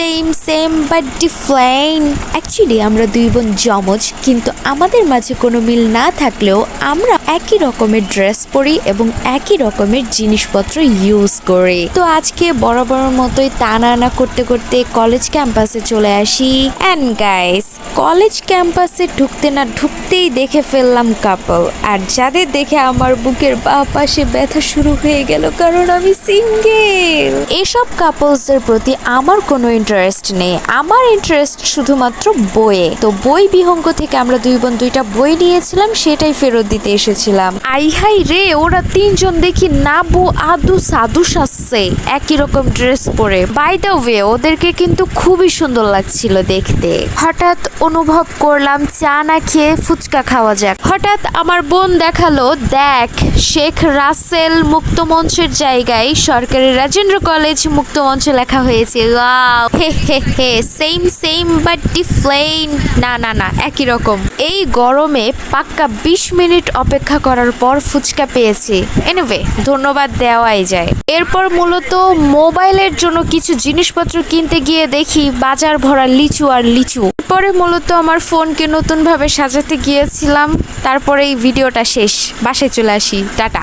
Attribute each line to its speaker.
Speaker 1: Same same but different. Actually আমরা দুই বোন জমজ, কিন্তু আমাদের মাঝে কোনো মিল না থাকলেও আমরা একই রকমের ড্রেস পরি এবং একই রকমের জিনিসপত্র ইউজ করি। তো আজকে বরাবর মতোই টানা করতে করতে কলেজ ক্যাম্পাসে চলে আসি। অ্যান্ড গাইস, কলেজ ক্যাম্পাসে ঢুকতে না ঢুকতেই দেখে ফেললাম কাপল, আর যাদের দেখে আমার বুকের বাঁ পাশে ব্যথা শুরু হয়ে গেল, কারণ আমি সিঙ্গেল। এসব কাপলসদের প্রতি আমার কোনো ইন্টারেস্ট নেই, আমার ইন্টারেস্ট শুধুমাত্র বইয়ে। তো বই বিহঙ্গ থেকে আমরা দুই বোন দুইটা বই নিয়েছিলাম, সেটাই ফেরত দিতে এসেছিলাম। আই হাই রে, ওরা তিনজন দেখি নাবু আদু সাদু সাজছে একই রকম ড্রেস পরে। বাই দ্য ওয়ে, ওদেরকে কিন্তু খুবই সুন্দর লাগছিল দেখতে। হঠাৎ অনুভব করলাম চা না খেয়ে ফুচকা খাওয়া যাক। হঠাৎ আমার বোন দেখালো, দেখ শেখ রাসেল মুক্ত মঞ্চের জায়গায় সরকারি রাজেন্দ্র কলেজ মুক্ত মঞ্চ লেখা হয়েছে। Wow, hey hey hey, same same but different. না না না, একই রকম। এই গরমে পাক্কা 20 মিনিট অপেক্ষা করার পর ফুচকা পেয়েছি। এনিওয়ে, ধন্যবাদ দেওয়াই যায়। এরপর মূলত মোবাইলের জন্য কিছু জিনিসপত্র কিনতে গিয়ে দেখি বাজার ভরা লিচু আর লিচু। পরে মূলত আমার ফোনকে নতুন ভাবে সাজাতে গিয়েছিলাম। তারপরে এই ভিডিওটা শেষ, বাসায় চলে আসি, টাটা।